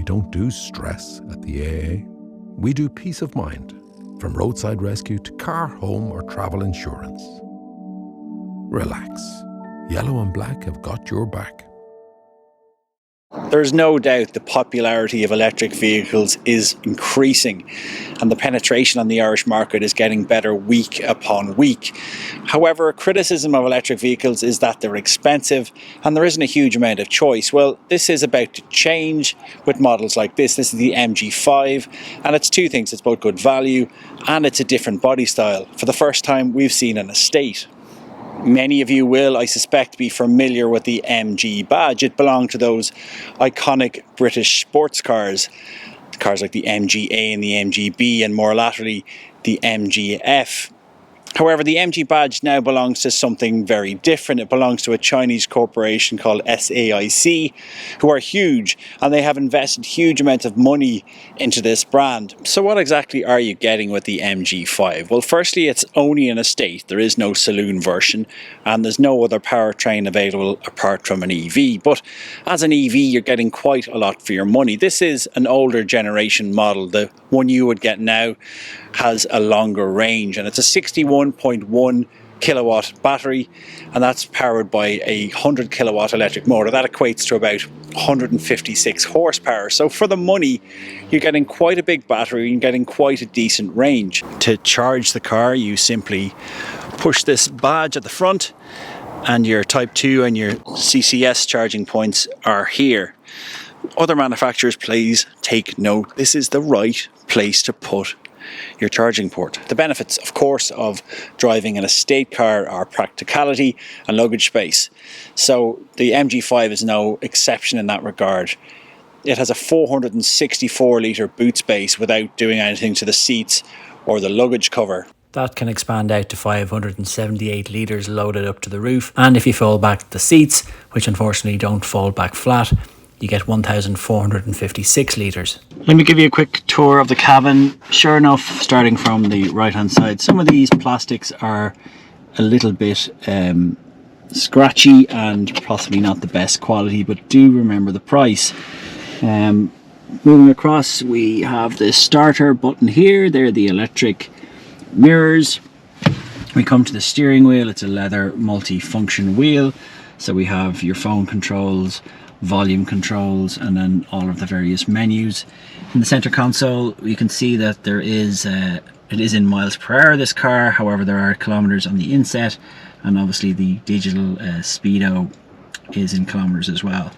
We don't do stress at the AA. We do peace of mind, from roadside rescue to car, home or travel insurance. Relax. Yellow and Black have got your back. There's no doubt the popularity of electric vehicles is increasing and the penetration on the Irish market is getting better week upon week. However, a criticism of electric vehicles is that they're expensive and there isn't a huge amount of choice. Well, this is about to change with models like this. This is the MG5 and it's two things. It's both good value and it's a different body style. For the first time, we've seen an estate. Many of you will, I suspect, be familiar with the MG badge. It belonged to those iconic British sports cars. Cars like the MG-A and the MG-B and more latterly the MG-F. However, the MG badge now belongs to something very different. It belongs to a Chinese corporation called SAIC, who are huge and they have invested huge amounts of money into this brand. So what exactly are you getting with the MG5? Well, firstly, it's only an estate. There is no saloon version and there's no other powertrain available apart from an EV. But as an EV, you're getting quite a lot for your money. This is an older generation model. The one you would get now has a longer range and it's a 61.1 kilowatt battery and that's powered by a 100 kilowatt electric motor. That equates to about 156 horsepower. So for the money, you're getting quite a big battery and getting quite a decent range. To charge the car, you simply push this badge at the front and your Type 2 and your CCS charging points are here. Other manufacturers, please take note. This is the right place to put your charging port. The benefits, of course, of driving an estate car are practicality and luggage space. So the MG5 is no exception in that regard. It has a 464 litre boot space without doing anything to the seats or the luggage cover. That can expand out to 578 litres loaded up to the roof. And if you fold back the seats, which unfortunately don't fold back flat, you get 1,456 litres. Let me give you a quick tour of the cabin. Sure enough, starting from the right hand side, some of these plastics are a little bit scratchy and possibly not the best quality, but do remember the price. Moving across, we have the starter button here. They're the electric mirrors. We come to the steering wheel. It's a leather multi-function wheel. So we have your phone controls, volume controls, and then all of the various menus. In the center console, you can see that there is it is in miles per hour, this car. However, there are kilometers on the inset, and obviously the digital speedo is in kilometers as well.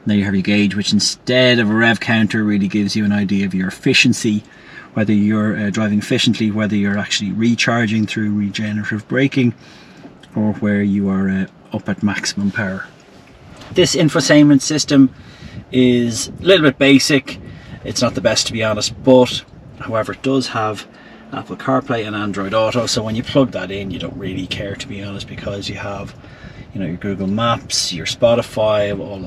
Now you have your gauge, which instead of a rev counter really gives you an idea of your efficiency, whether you're driving efficiently, whether you're actually recharging through regenerative braking, or where you are up at maximum power. This infotainment system is a little bit basic. It's not the best, to be honest, but however, it does have Apple CarPlay and Android Auto. So when you plug that in, you don't really care, to be honest, because you have, you know, your Google Maps, your Spotify, all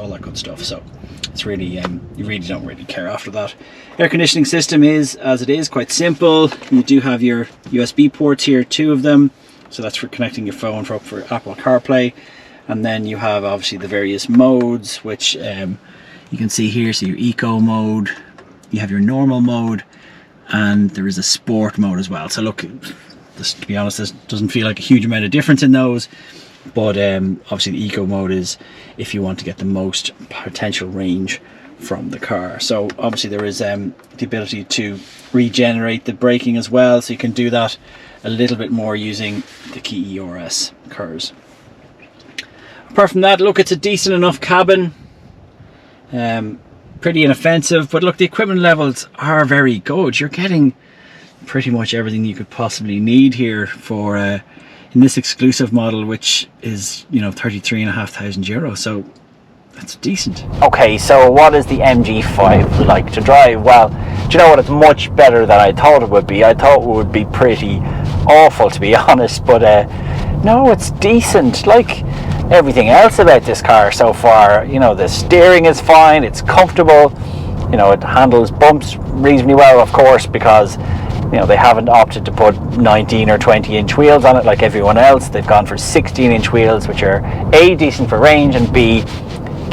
that good stuff. So it's really you really don't really care after that. Air conditioning system is as it is, quite simple. You do have your USB ports here, 2 of them. So that's for connecting your phone for Apple CarPlay. And then you have obviously the various modes, which you can see here. So your eco mode, you have your normal mode, and there is a sport mode as well. So look, to be honest, this doesn't feel like a huge amount of difference in those, but obviously the eco mode is if you want to get the most potential range from the car. So obviously there is the ability to regenerate the braking as well, so you can do that a little bit more using the key ERS cars. Apart from that, look, it's a decent enough cabin, pretty inoffensive, but look, the equipment levels are very good. You're getting pretty much everything you could possibly need here for in this exclusive model, which is, you know, €33,500. So that's decent. Okay, so what is the MG5 like to drive? Well, do you know what? It's much better than I thought it would be. I thought it would be pretty awful, to be honest, but no, it's decent. Like everything else about this car so far, you know, the steering is fine, it's comfortable, you know, it handles bumps reasonably well, of course, because, you know, they haven't opted to put 19 or 20 inch wheels on it like everyone else. They've gone for 16 inch wheels, which are A, decent for range, and B,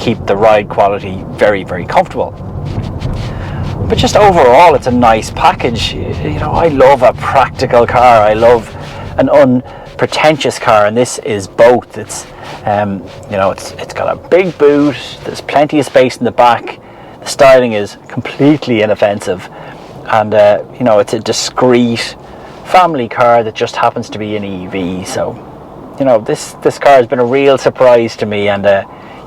keep the ride quality very, very comfortable. But just overall, it's a nice package. You know, I love a practical car. I love an unpretentious car, and this is both. It's you know, it's got a big boot. There's plenty of space in the back. The styling is completely inoffensive, and you know, it's a discreet family car that just happens to be an EV. So, you know, this car has been a real surprise to me, and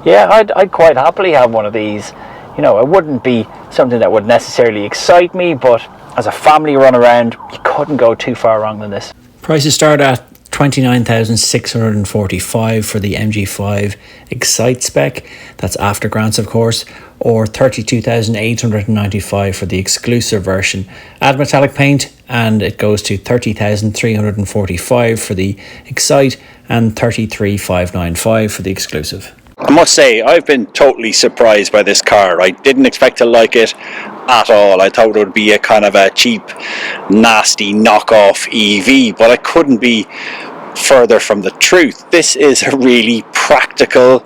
yeah, I'd quite happily have one of these. You know, it wouldn't be something that would necessarily excite me, but as a family run around, you couldn't go too far wrong than this. Prices start at $29,645 for the MG5 Excite spec, that's after grants of course, or $32,895 for the exclusive version. Add metallic paint and it goes to $30,345 for the Excite and $33,595 for the exclusive. I must say, I've been totally surprised by this car. I didn't expect to like it at all. I thought it would be a kind of a cheap, nasty knockoff EV, but I couldn't be further from the truth. This is a really practical,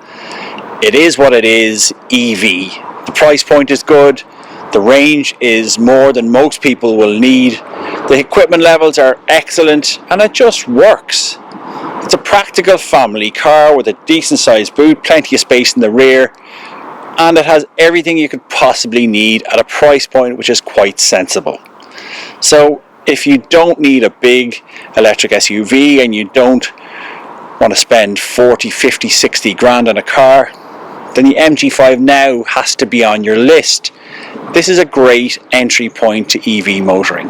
it is what it is, EV. The price point is good. The range is more than most people will need. The equipment levels are excellent, and it just works. It's a practical family car with a decent sized boot, plenty of space in the rear, and it has everything you could possibly need at a price point which is quite sensible. So if you don't need a big electric SUV and you don't want to spend 40, 50, 60 grand on a car, then the MG5 now has to be on your list. This is a great entry point to EV motoring.